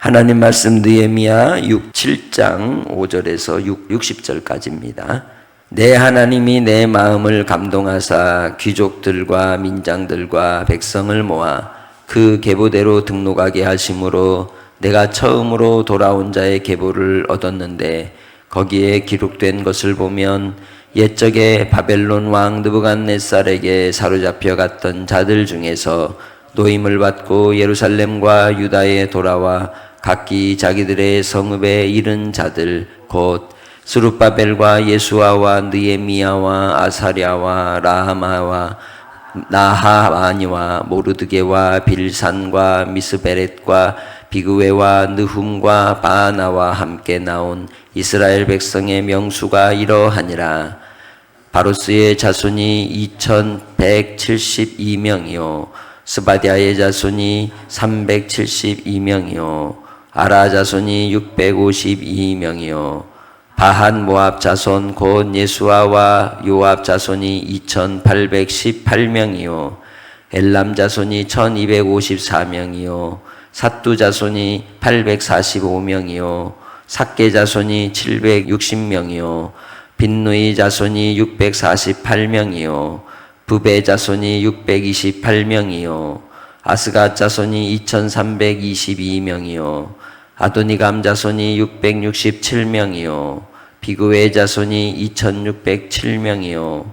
하나님 말씀 느헤미야 7장 5절에서 60절까지입니다. 내 하나님이 내 마음을 감동하사 귀족들과 민장들과 백성을 모아 그 계보대로 등록하게 하심으로 내가 처음으로 돌아온 자의 계보를 얻었는데 거기에 기록된 것을 보면 옛적에 바벨론 왕 느부갓네살에게 사로잡혀 갔던 자들 중에서 노임을 받고 예루살렘과 유다에 돌아와 각기 자기들의 성읍에 이른 자들 곧 스룹바벨과 예수아와 느헤미야와 아사랴와 라하마와 나하마니와 모르드게와 빌산과 미스베렛과 비그웨와 느훔과 바나와 함께 나온 이스라엘 백성의 명수가 이러하니라. 바로스의 자손이 2172명이요 스바디아의 자손이 372명이요 아라 자손이 652명이요 바한 모압 자손 곧 예수아와 요압 자손이 2818명이요 엘람 자손이 1254명이요 삿두 자손이 845명이요 삭게 자손이 760명이요 빈누이 자손이 648명이요 부베 자손이 628명이요 아스갓 자손이 2322명이요 아도니감 자손이 667명이요 비그웨 자손이 2607명이요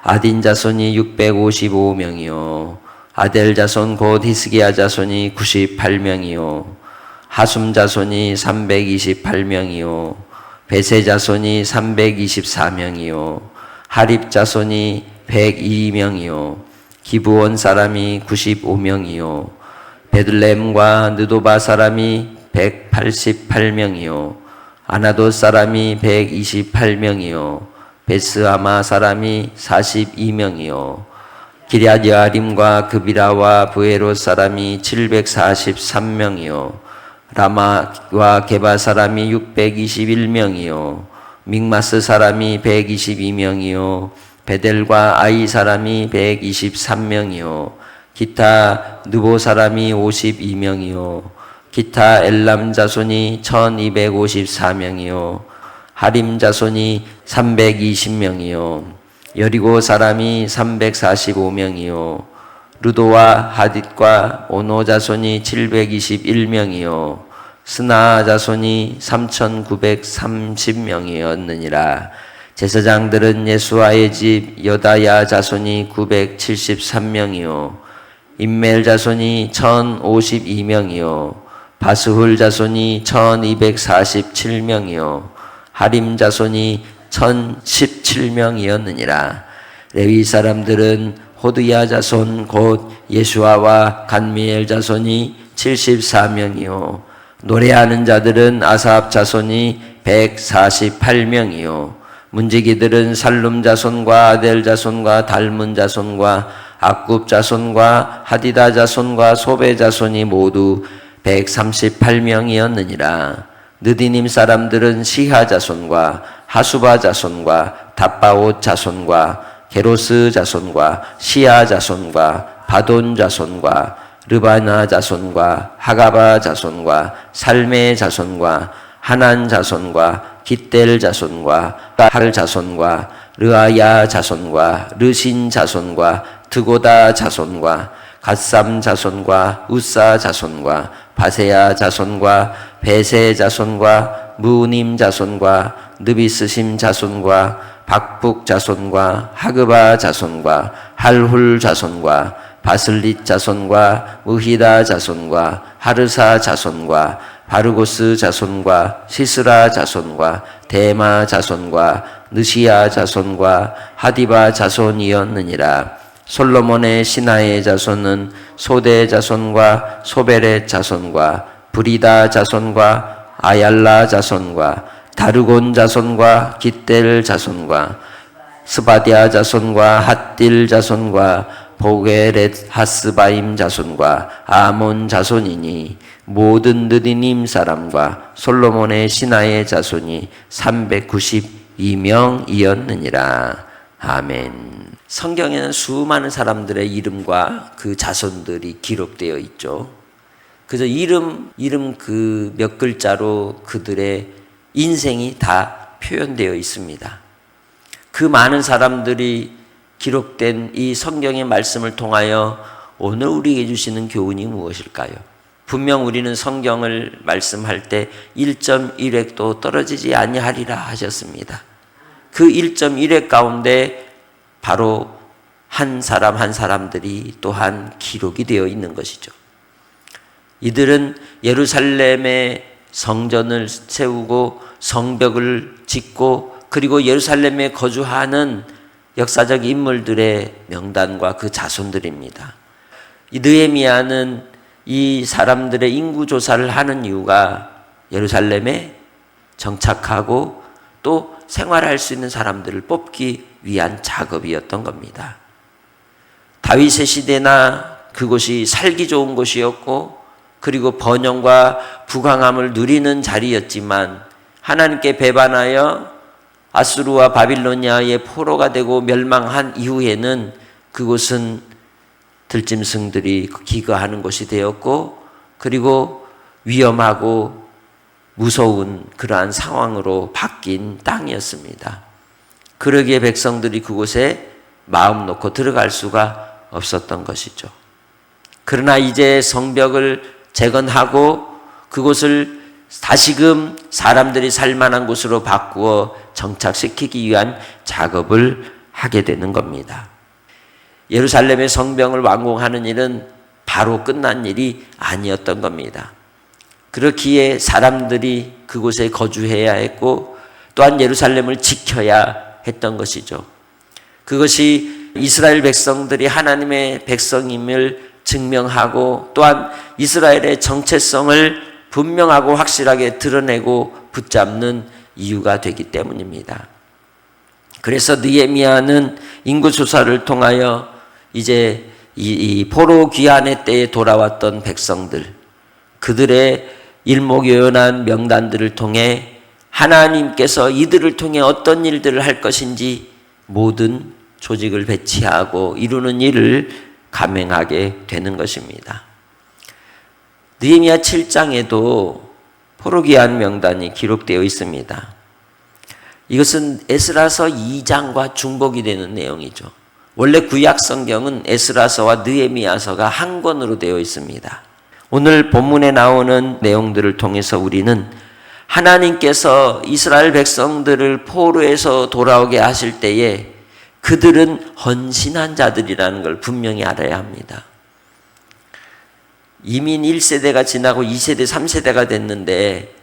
아딘 자손이 655명이요 아델 자손 곧 히스기야 자손이 98명이요 하숨 자손이 328명이요 베세 자손이 324명이요 하립 자손이 102명이요 기브온 사람이 95명이요 베들레헴과 느도바 사람이 188명이요 아나돗 사람이 128명이요 베스아마 사람이 42명이요 기럇여아림과 그비라와 브에롯 사람이 743명이요 라마와 게바 사람이 621명이요 믹마스 사람이 122명이요 베델과 아이 사람이 123명이요 기타 느보 사람이 52명이요 기타 엘람 자손이 1254명이요 하림 자손이 320명이요 여리고 사람이 345명이요 루도와 하딧과 오노 자손이 721명이요 스나 자손이 3930명이었느니라. 제사장들은 예수아의 집 여다야 자손이 973명이요 임멜 자손이 1052명이요 바스훌 자손이 1247명이요 하림 자손이 1017명이었느니라. 레위 사람들은 호드야 자손 곧 예수아와 간미엘 자손이 74명이요 노래하는 자들은 아삽 자손이 148명이요 문지기들은 살룸 자손과 아델 자손과 달문 자손과 악굽 자손과 하디다 자손과 소베 자손이 모두 138명이었느니라. 느디님 사람들은 시하 자손과 하수바 자손과 답바옷 자손과 게로스 자손과 시아 자손과 바돈 자손과 르바나 자손과 하가바 자손과 살메 자손과 하난 자손과 깃델 자손과 할 자손과 르아야 자손과 르신 자손과 드고다 자손과 갓삼 자손과 우사 자손과 바세야 자손과 베세 자손과 무님 자손과 느비스심 자손과 박북 자손과 하그바 자손과 할훌 자손과 바슬릿 자손과 무히다 자손과 하르사 자손과 바르고스 자손과 시스라 자손과 데마 자손과 느시야 자손과 하디바 자손이었느니라. 솔로몬의 신하의 자손은 소대 자손과 소베렛 자손과 브리다 자손과 아얄라 자손과 다르곤 자손과 깃델 자손과 스바디아 자손과 핫딜 자손과 보게렛 하스바임 자손과 아몬 자손이니 모든 느디님 사람과 솔로몬의 신하의 자손이 392명이었느니라. 아멘. 성경에는 수많은 사람들의 이름과 그 자손들이 기록되어 있죠. 그저 이름 그 몇 글자로 그들의 인생이 다 표현되어 있습니다. 그 많은 사람들이 기록된 이 성경의 말씀을 통하여 오늘 우리에게 주시는 교훈이 무엇일까요? 분명 우리는 성경을 말씀할 때 1.1획도 떨어지지 아니하리라 하셨습니다. 그 1.1획 가운데 바로 한 사람 한 사람들이 또한 기록이 되어 있는 것이죠. 이들은 예루살렘에 성전을 세우고 성벽을 짓고 그리고 예루살렘에 거주하는 역사적 인물들의 명단과 그 자손들입니다. 이 느헤미야는 이 사람들의 인구 조사를 하는 이유가 예루살렘에 정착하고 또 생활할 수 있는 사람들을 뽑기 위한 작업이었던 겁니다. 다윗의 시대나 그곳이 살기 좋은 곳이었고 그리고 번영과 부강함을 누리는 자리였지만 하나님께 배반하여 아수르와 바빌로니아의 포로가 되고 멸망한 이후에는 그곳은 들짐승들이 기거하는 곳이 되었고 그리고 위험하고 무서운 그러한 상황으로 바뀐 땅이었습니다. 그러기에 백성들이 그곳에 마음 놓고 들어갈 수가 없었던 것이죠. 그러나 이제 성벽을 재건하고 그곳을 다시금 사람들이 살만한 곳으로 바꾸어 정착시키기 위한 작업을 하게 되는 겁니다. 예루살렘의 성벽을 완공하는 일은 바로 끝난 일이 아니었던 겁니다. 그렇기에 사람들이 그곳에 거주해야 했고 또한 예루살렘을 지켜야 했던 것이죠. 그것이 이스라엘 백성들이 하나님의 백성임을 증명하고 또한 이스라엘의 정체성을 분명하고 확실하게 드러내고 붙잡는 이유가 되기 때문입니다. 그래서 느헤미야는 인구조사를 통하여 이제 이 포로 귀환의 때에 돌아왔던 백성들, 그들의 일목요연한 명단들을 통해 하나님께서 이들을 통해 어떤 일들을 할 것인지 모든 조직을 배치하고 이루는 일을 감행하게 되는 것입니다. 느헤미야 7장에도 포로 귀환 명단이 기록되어 있습니다. 이것은 에스라서 2장과 중복이 되는 내용이죠. 원래 구약 성경은 에스라서와 느헤미야서가 한 권으로 되어 있습니다. 오늘 본문에 나오는 내용들을 통해서 우리는 하나님께서 이스라엘 백성들을 포로에서 돌아오게 하실 때에 그들은 헌신한 자들이라는 걸 분명히 알아야 합니다. 이민 1세대가 지나고 2세대, 3세대가 됐는데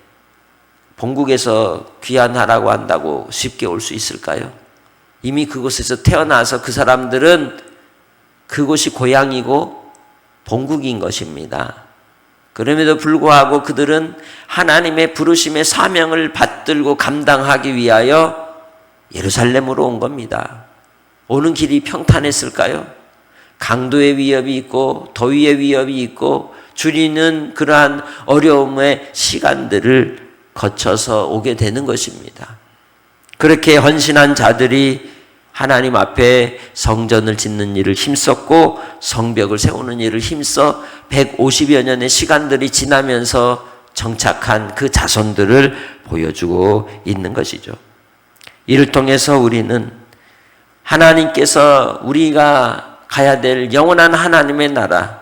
본국에서 귀환하라고 한다고 쉽게 올 수 있을까요? 이미 그곳에서 태어나서 그 사람들은 그곳이 고향이고 본국인 것입니다. 그럼에도 불구하고 그들은 하나님의 부르심의 사명을 받들고 감당하기 위하여 예루살렘으로 온 겁니다. 오는 길이 평탄했을까요? 강도의 위협이 있고 더위의 위협이 있고 줄이는 그러한 어려움의 시간들을 거쳐서 오게 되는 것입니다. 그렇게 헌신한 자들이 하나님 앞에 성전을 짓는 일을 힘썼고 성벽을 세우는 일을 힘써 150여 년의 시간들이 지나면서 정착한 그 자손들을 보여주고 있는 것이죠. 이를 통해서 우리는 하나님께서 우리가 가야 될 영원한 하나님의 나라,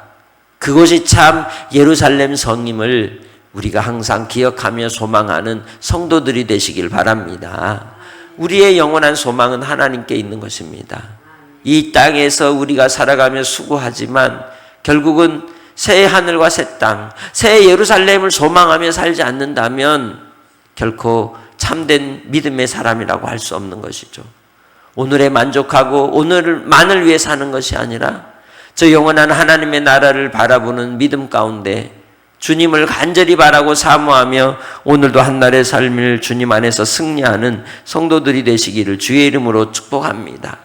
그곳이 참 예루살렘 성임을 우리가 항상 기억하며 소망하는 성도들이 되시길 바랍니다. 우리의 영원한 소망은 하나님께 있는 것입니다. 이 땅에서 우리가 살아가며 수고하지만 결국은 새 하늘과 새 땅, 새 예루살렘을 소망하며 살지 않는다면 결코 참된 믿음의 사람이라고 할 수 없는 것이죠. 오늘에 만족하고 오늘만을 위해 사는 것이 아니라 저 영원한 하나님의 나라를 바라보는 믿음 가운데 주님을 간절히 바라고 사모하며 오늘도 한날의 삶을 주님 안에서 승리하는 성도들이 되시기를 주의 이름으로 축복합니다.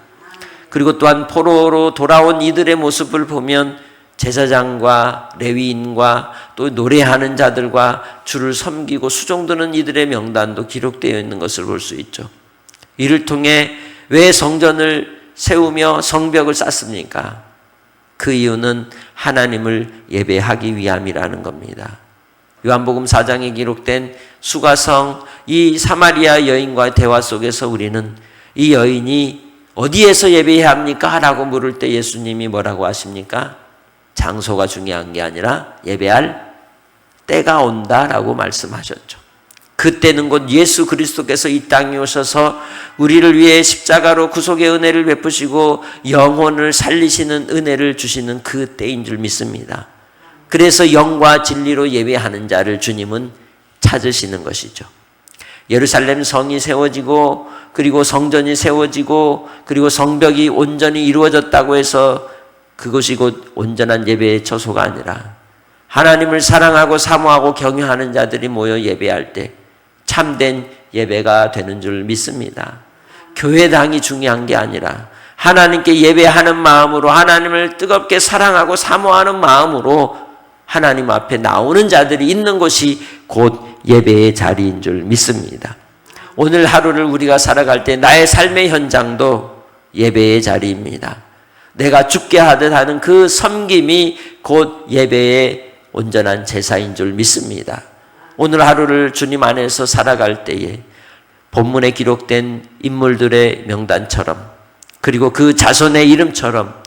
그리고 또한 포로로 돌아온 이들의 모습을 보면 제사장과 레위인과 또 노래하는 자들과 주를 섬기고 수종드는 이들의 명단도 기록되어 있는 것을 볼 수 있죠. 이를 통해 왜 성전을 세우며 성벽을 쌓습니까? 그 이유는 하나님을 예배하기 위함이라는 겁니다. 요한복음 4장에 기록된 수가성 이 사마리아 여인과의 대화 속에서 우리는 이 여인이 어디에서 예배해야 합니까? 라고 물을 때 예수님이 뭐라고 하십니까? 장소가 중요한 게 아니라 예배할 때가 온다라고 말씀하셨죠. 그때는 곧 예수 그리스도께서 이 땅에 오셔서 우리를 위해 십자가로 구속의 은혜를 베푸시고 영혼을 살리시는 은혜를 주시는 그 때인 줄 믿습니다. 그래서 영과 진리로 예배하는 자를 주님은 찾으시는 것이죠. 예루살렘 성이 세워지고 그리고 성전이 세워지고 그리고 성벽이 온전히 이루어졌다고 해서 그것이 곧 온전한 예배의 처소가 아니라 하나님을 사랑하고 사모하고 경외하는 자들이 모여 예배할 때 참된 예배가 되는 줄 믿습니다. 교회당이 중요한 게 아니라 하나님께 예배하는 마음으로 하나님을 뜨겁게 사랑하고 사모하는 마음으로 하나님 앞에 나오는 자들이 있는 곳이 곧 예배의 자리인 줄 믿습니다. 오늘 하루를 우리가 살아갈 때 나의 삶의 현장도 예배의 자리입니다. 내가 죽게 하듯 하는 그 섬김이 곧 예배의 온전한 제사인 줄 믿습니다. 오늘 하루를 주님 안에서 살아갈 때에 본문에 기록된 인물들의 명단처럼 그리고 그 자손의 이름처럼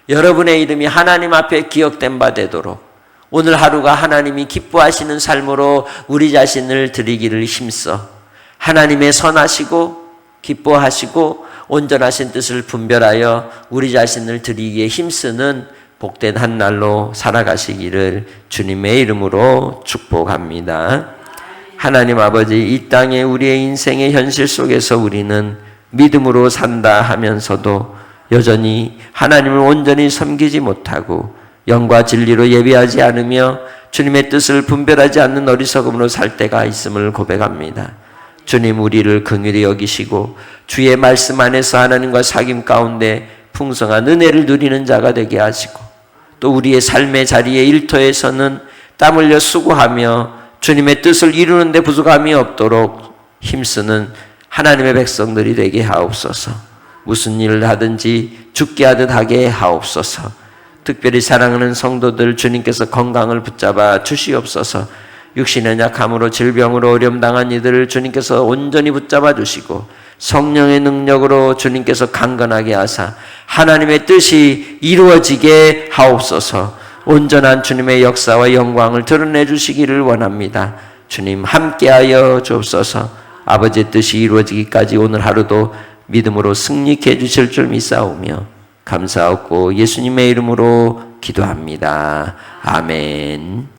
여러분의 이름이 하나님 앞에 기억된 바 되도록 오늘 하루가 하나님이 기뻐하시는 삶으로 우리 자신을 드리기를 힘써 하나님의 선하시고 기뻐하시고 온전하신 뜻을 분별하여 우리 자신을 드리기에 힘쓰는 복된 한 날로 살아가시기를 주님의 이름으로 축복합니다. 하나님 아버지, 이 땅에 우리의 인생의 현실 속에서 우리는 믿음으로 산다 하면서도 여전히 하나님을 온전히 섬기지 못하고 영과 진리로 예배하지 않으며 주님의 뜻을 분별하지 않는 어리석음으로 살 때가 있음을 고백합니다. 주님, 우리를 긍휼히 여기시고 주의 말씀 안에서 하나님과 사귐 가운데 풍성한 은혜를 누리는 자가 되게 하시고 또 우리의 삶의 자리에 일터에서는 땀 흘려 수고하며 주님의 뜻을 이루는 데 부족함이 없도록 힘쓰는 하나님의 백성들이 되게 하옵소서. 무슨 일을 하든지 죽게 하듯 하게 하옵소서. 특별히 사랑하는 성도들 주님께서 건강을 붙잡아 주시옵소서. 육신의 약함으로 질병으로 어려움 당한 이들을 주님께서 온전히 붙잡아 주시고 성령의 능력으로 주님께서 강건하게 하사 하나님의 뜻이 이루어지게 하옵소서. 온전한 주님의 역사와 영광을 드러내 주시기를 원합니다. 주님 함께하여 주옵소서. 아버지의 뜻이 이루어지기까지 오늘 하루도 믿음으로 승리케 해주실 줄 믿사오며 감사하고 예수님의 이름으로 기도합니다. 아멘.